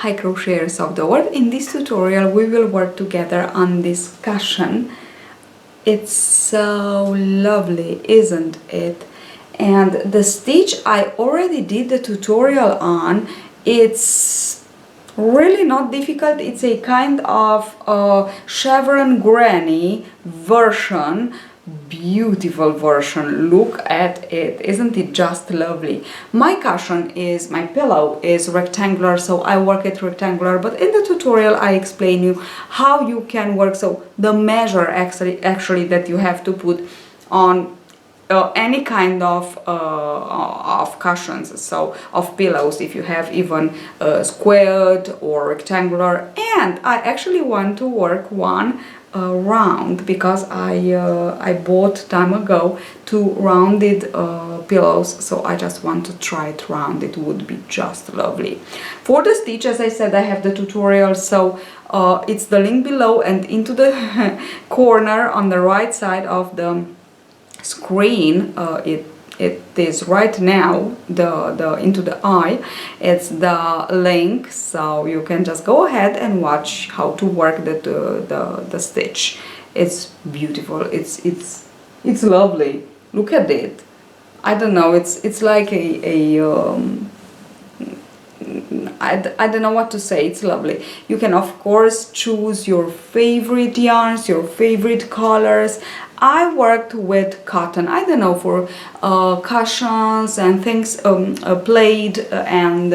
Hi crocheters of the world. In this tutorial we will work together on this cushion. It's so lovely, isn't it? And the stitch I already did the tutorial on. It's really not difficult. It's a kind of chevron granny version. Beautiful version. Look at it. Isn't it just lovely? My pillow is rectangular, so I work it rectangular, but in the tutorial I explain you how you can work. So the measure actually that you have to put on any kind of cushions, so of pillows, if you have even squared or rectangular. And I actually want to work one round, because I bought time ago two rounded pillows, so I just want to try it round. It would be just lovely. For the stitch, as I said, I have the tutorial, so it's the link below, and into the corner on the right side of the screen, it is right now the into the eye, it's the link, so you can just go ahead and watch how to work the stitch. It's beautiful. It's lovely. Look at it. I don't know, it's like I don't know what to say. It's lovely. You can of course choose your favorite yarns, your favorite colors. I worked with cotton, I don't know, for cushions and things, plaid and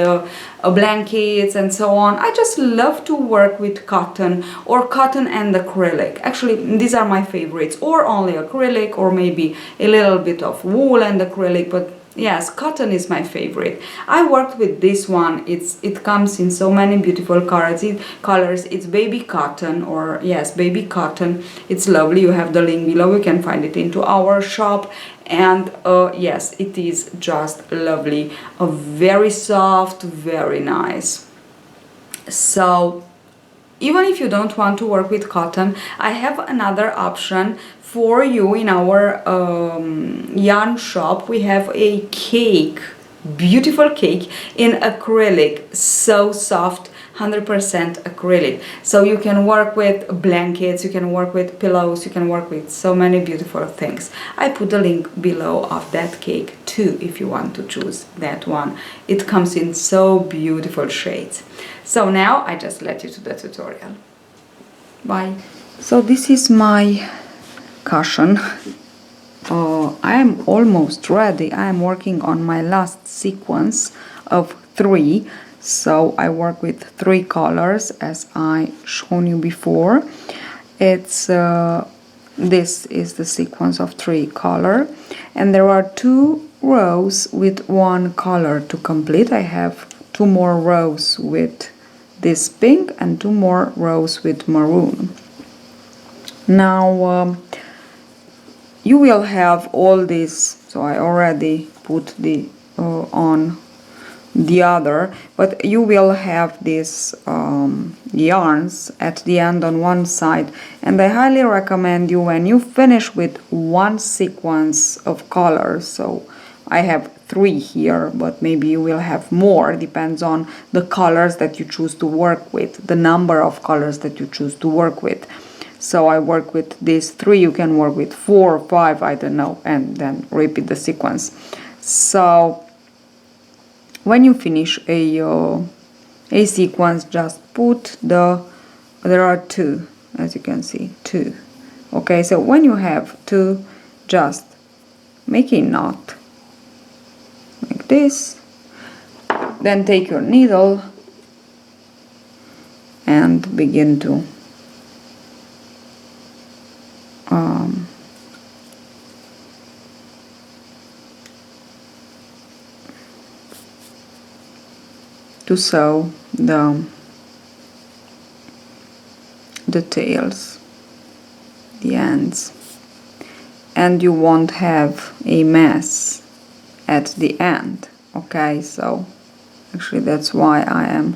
blankets and so on. I just love to work with cotton, or cotton and acrylic. Actually, these are my favorites, or only acrylic, or maybe a little bit of wool and acrylic, but yes, cotton is my favorite. I worked with this one. It comes in so many beautiful colors. It's baby cotton, or yes, baby cotton. It's lovely. You have the link below. You can find it into our shop. And yes, it is just lovely. Very soft, very nice. So even if you don't want to work with cotton, I have another option for you. In our yarn shop we have a cake, beautiful cake in acrylic, so soft, 100% acrylic. So you can work with blankets, you can work with pillows, you can work with so many beautiful things. I put the link below of that cake too, if you want to choose that one. It comes in so beautiful shades. So now I just let you to the tutorial. Bye. So this is my cushion. I am almost ready. I am working on my last sequence of 3. So I work with 3 colors, as I shown you before. It's this is the sequence of 3 color, and there are 2 rows with 1 color to complete. I have 2 more rows with this pink and 2 more rows with maroon. Now you will have all this, so I already put the on the other, but you will have these yarns at the end on one side, and I highly recommend you, when you finish with one sequence of colors, so I have 3 here, but maybe you will have more, depends on the colors that you choose to work with, the number of colors that you choose to work with. So I work with these 3, you can work with 4 or 5, I don't know, and then repeat the sequence. So when you finish a sequence, just put there are 2, as you can see, 2. Okay, so when you have 2, just make a knot like this, then take your needle and begin to sew the tails, the ends, and you won't have a mess at the end. Okay, so actually that's why I am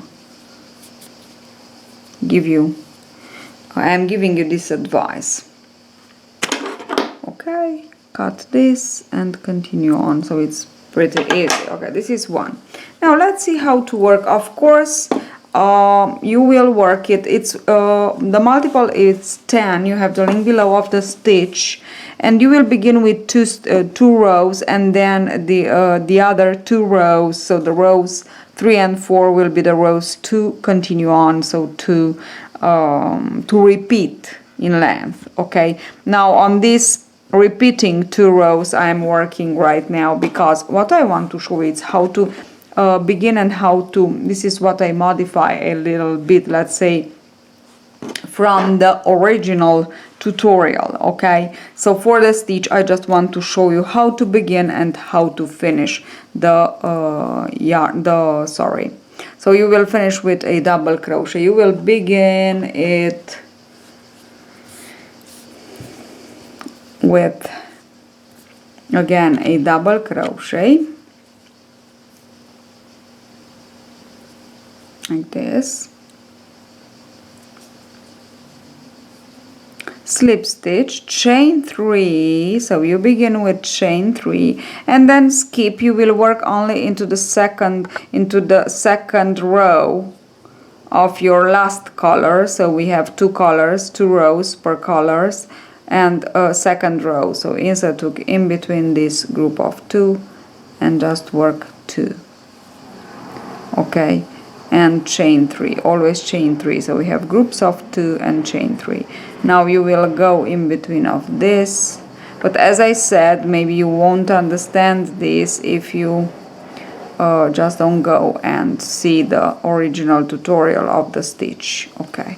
giving you this advice. Okay, cut this and continue on, so it's pretty easy. Okay, this is one. Now let's see how to work. Of course you will work it. It's the multiple is 10. You have the link below of the stitch, and you will begin with two rows, and then the other 2 rows. So the rows 3 and 4 will be the rows to continue on, so to repeat in length. Okay, now on this repeating 2 rows I'm working right now, because what I want to show is how to begin and how to, this is what I modify a little bit, let's say, from the original tutorial. Okay, so for the stitch I just want to show you how to begin and how to finish the so you will finish with a double crochet. You will begin it with, again, a double crochet like this, slip stitch, chain 3, so you begin with chain 3 and then skip. You will work only into the second row of your last color. So we have 2 colors, 2 rows per colors, and a second row. So insert hook in between this group of 2 and just work 2. Okay, and chain 3, always chain 3. So we have groups of 2 and chain 3. Now you will go in between of this, but as I said, maybe you won't understand this if you just don't go and see the original tutorial of the stitch. Okay,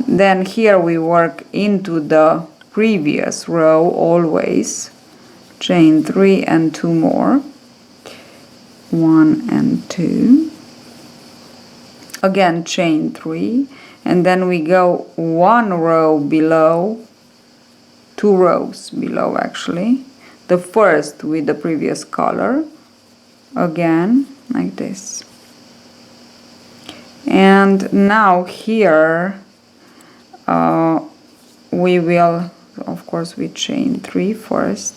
then here we work into the previous row, always chain 3 and 2 more, 1 and 2, again chain 3, and then we go 1 row below, 2 rows below actually, the first with the previous color, again like this. And now here we will, of course, we chain 3 first,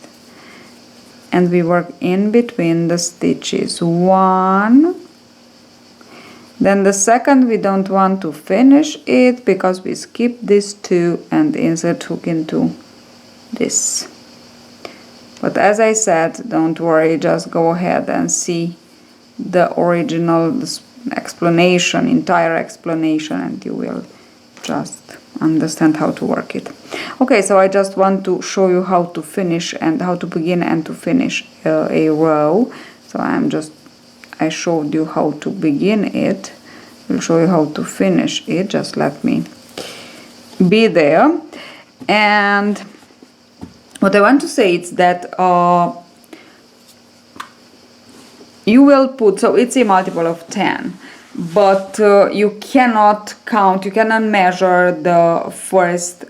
and we work in between the stitches 1. Then the second we don't want to finish it because we skip this 2 and insert hook into this. But as I said, don't worry, just go ahead and see the original explanation, entire explanation, and you will just understand how to work it. Okay, so I just want to show you how to finish and how to begin and to finish a row. So I showed you how to begin it. I'll show you how to finish it. Just let me be there. And what I want to say is that you will put, so it's a multiple of 10, but you cannot count, you cannot measure the first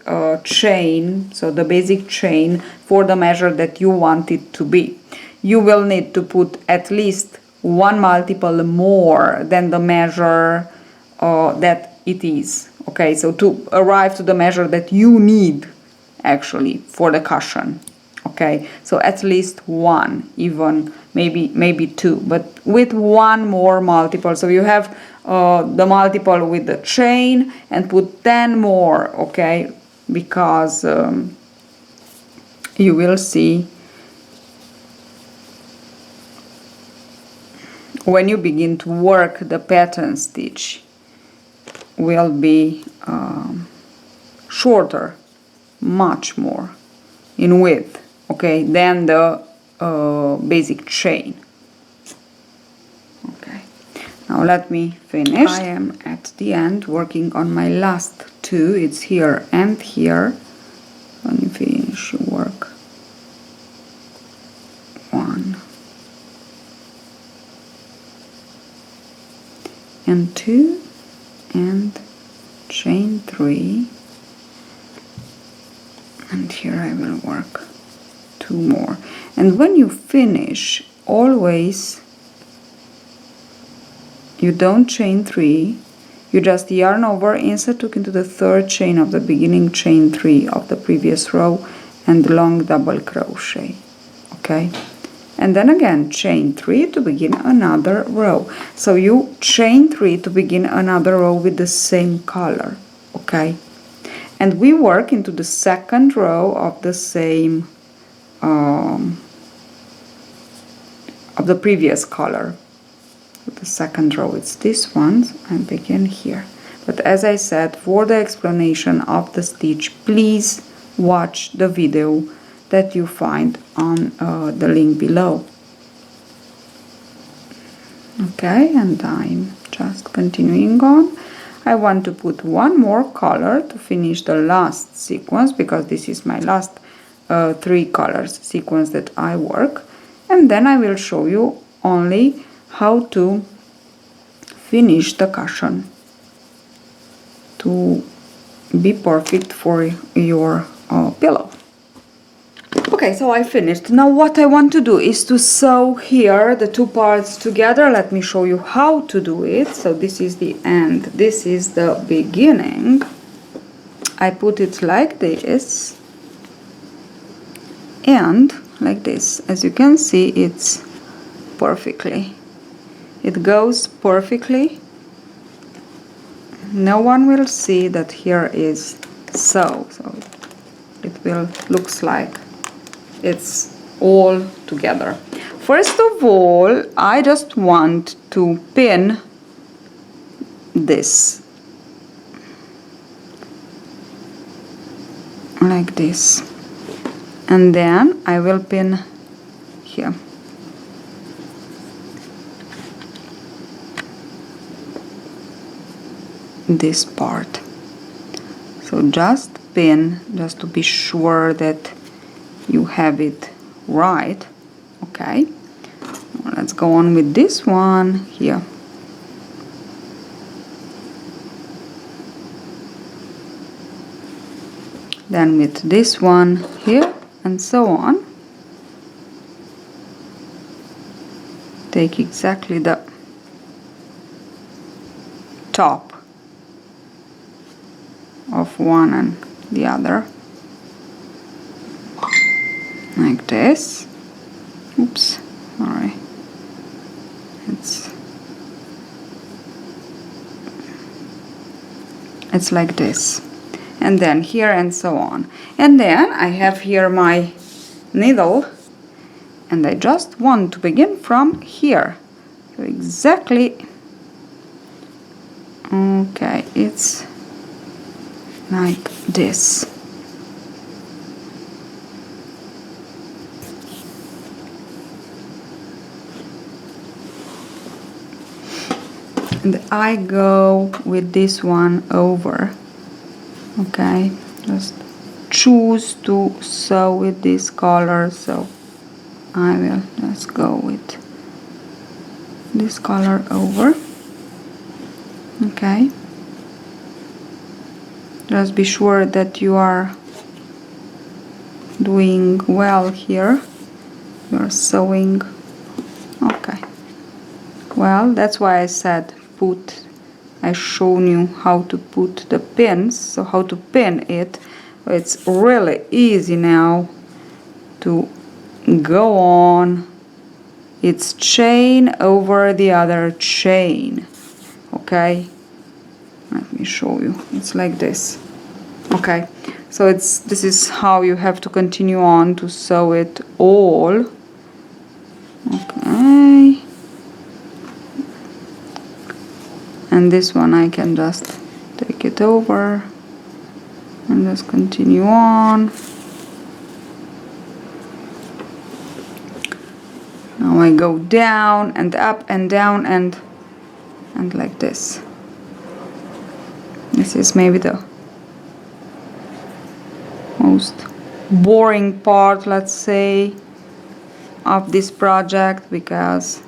chain, so the basic chain, for the measure that you want it to be. You will need to put at least 1 multiple more than the measure that it is. Okay, so to arrive to the measure that you need actually for the cushion. Okay, so at least 1, even maybe 2, but with 1 more multiple. So you have the multiple with the chain and put 10 more. Okay, because you will see when you begin to work, the pattern stitch will be shorter, much more in width, okay, than the basic chain. Okay, now let me finish. I am at the end working on my last 2. It's here and here. When you finish, you work 1 and 2 and chain 3, and here I will work 2 more. And when you finish, always you don't chain 3, you just yarn over, insert hook into the 3rd chain of the beginning chain 3 of the previous row and long double crochet. Okay, and then again chain 3 to begin another row. So you chain 3 to begin another row with the same color, okay? And we work into the second row of the same of the previous color. The second row, it's this one, so I begin here. But as I said, for the explanation of the stitch, please watch the video that you find on the link below. Okay, and I'm just continuing on. I want to put one more color to finish the last sequence, because this is my last 3 colors sequence that I work, and then I will show you only how to finish the cushion to be perfect for your pillow. Okay, so I finished. Now what I want to do is to sew here the 2 parts together. Let me show you how to do it. So this is the end, this is the beginning. I put it like this and like this. As you can see, it's perfectly. It goes perfectly. No one will see that here is so it will looks like it's all together. First of all, I just want to pin this like this, and then I will pin here. This part. So just pin, just to be sure that you have it right. Okay, let's go on with this one here. Then with this one here, and so on. Take exactly the top of one and the other, like this. Oops, sorry. It's like this, and then here, and so on. And then I have here my needle, and I just want to begin from here. So exactly, okay, it's like this. And I go with this one over. Okay, just choose to sew with this color, so I will just go with this color over. Okay, just be sure that you are doing well here. You are sewing. Okay, well, that's why I said I shown you how to put the pins, so how to pin it. It's really easy now to go on. It's chain over the other chain. Okay, let me show you. It's like this. Okay, so this is how you have to continue on to sew it all. Okay, and this one I can just take it over and just continue on. Now I go down and up and down and like this. This is maybe the most boring part, let's say, of this project, because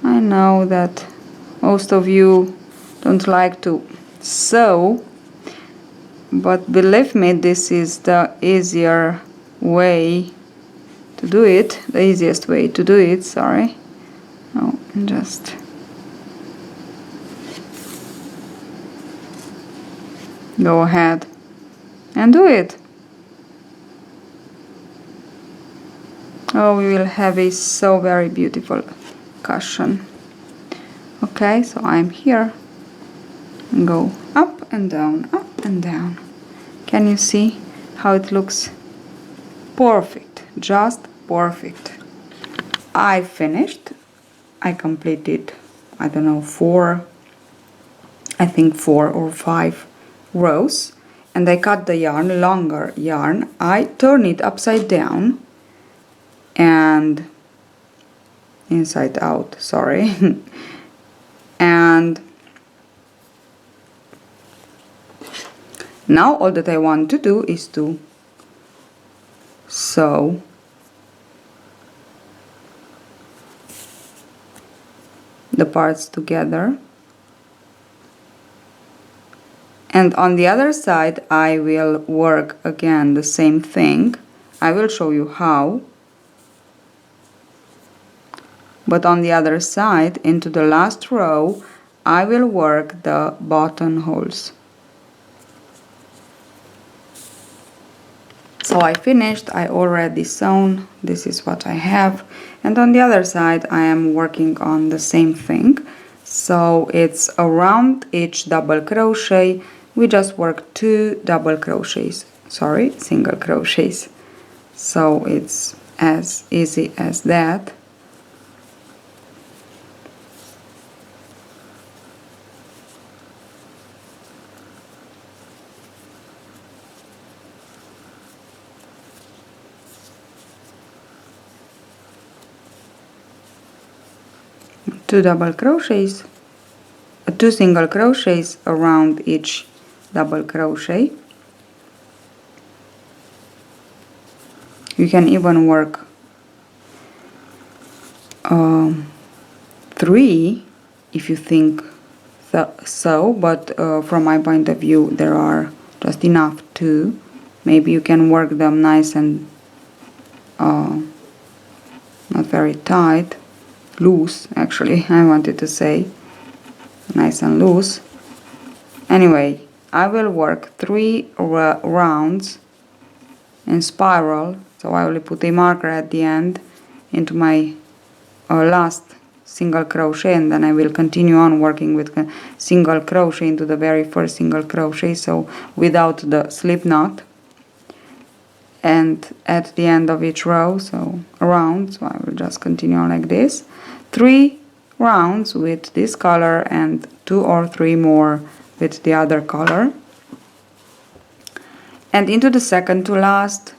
I know that most of you don't like to sew, but believe me, this is the easier way to do it, the easiest way to do it, sorry. No, just go ahead and do it. Oh, we will have a so very beautiful cushion. Okay, so I'm here. Go up and down, up and down. Can you see how it looks? Perfect, just perfect. I finished. I completed, I don't know, 4 or 5 rows, and I cut the yarn, longer yarn. I turn it upside down and inside out, sorry. And now all that I want to do is to sew the parts together, and on the other side I will work again the same thing. I will show you how, but on the other side, into the last row, I will work the buttonholes. So I finished, I already sewn, this is what I have, and on the other side I am working on the same thing. So it's around each double crochet, we just work 2 double crochets, sorry, single crochets. So it's as easy as that. Two double crochets, 2 single crochets around each double crochet. You can even work 3 if you think so, but from my point of view there are just enough 2. Maybe you can work them nice and not very tight, loose actually, I wanted to say, nice and loose. Anyway, I will work 3 rounds in spiral, so I will put a marker at the end into my last single crochet, and then I will continue on working with single crochet into the very first single crochet, so without the slip knot, and at the end of each row, so around, so I will just continue on like this, 3 rounds with this color and 2 or 3 more with the other color, and into the second to last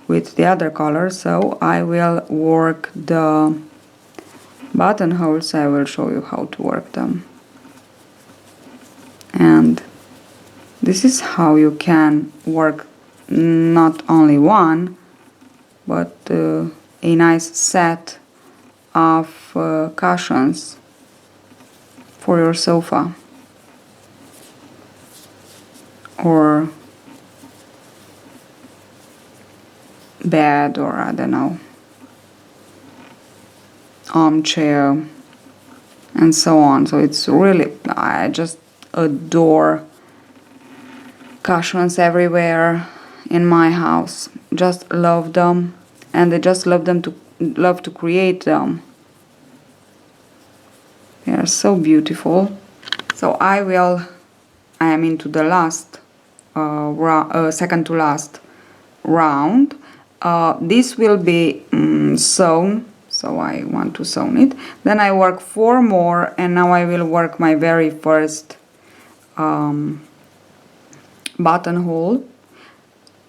with the other color. So I will work the buttonholes. I will show you how to work them, and this is how you can work not only one but a nice set of cushions for your sofa or bed, or I don't know, armchair, and so on. So it's really, I just adore cushions everywhere in my house. Just love them, and I just love to create them. They are so beautiful. So I am into the last second to last round. This will be sewn, so I want to sew it. Then I work 4 more, and now I will work my very first buttonhole.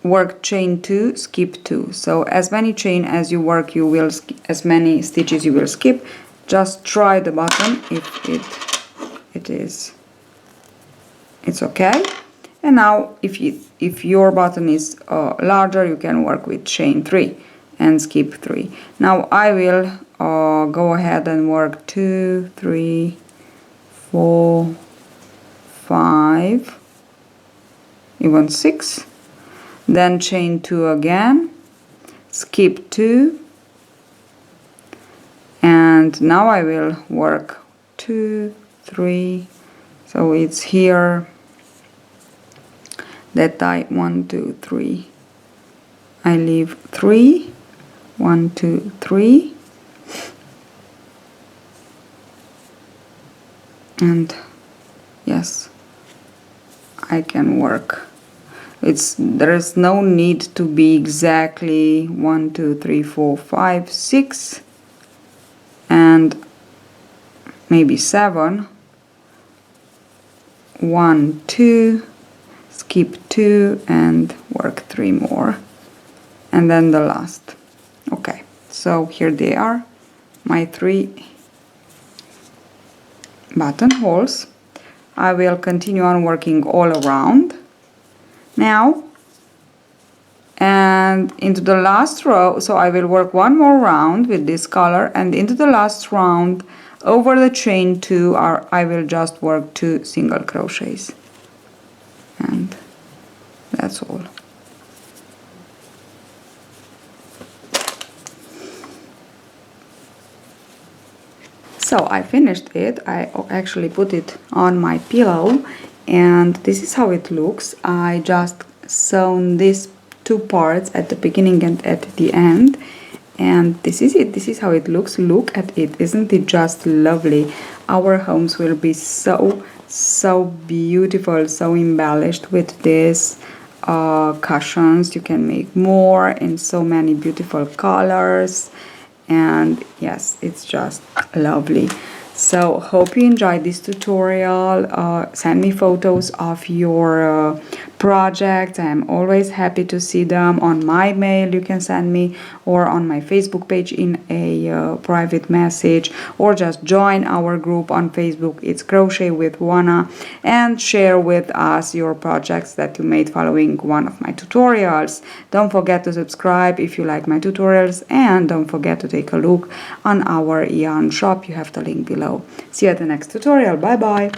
Work chain 2, skip 2. So as many chain as you work, you will as many stitches you will skip. Just try the button if it's okay. And now if your button is larger, you can work with chain 3 and skip 3. Now I will go ahead and work 2, 3, 4, 5, even 6. Then chain 2 again, skip 2, and now I will work 2, 3, so it's here that I 1, 2, 3, I leave 3, 1, 2, 3, and yes, I can work. There is no need to be exactly 1, 2, 3, 4, 5, 6 and maybe 7. 1, 2, skip 2 and work 3 more, and then the last. Okay, so here they are, my 3 buttonholes. I will continue on working all around now, and into the last row, so I will work one more round with this color, and into the last round over the chain 2 I will just work 2 single crochets, and that's all. So I finished it. I actually put it on my pillow, and this is how it looks. I just sewn these 2 parts at the beginning and at the end, and this is it. This is how it looks. Look at it. Isn't it just lovely? Our homes will be so beautiful, so embellished with this cushions. You can make more in so many beautiful colors, and yes, it's just lovely. So hope you enjoyed this tutorial. Send me photos of your projects. I am always happy to see them. On my mail you can send me, or on my Facebook page in a private message, or just join our group on Facebook. It's Crochet with Oana, and share with us your projects that you made following one of my tutorials. Don't forget to subscribe if you like my tutorials, and don't forget to take a look on our yarn shop. You have the link below. See you at the next tutorial. Bye bye.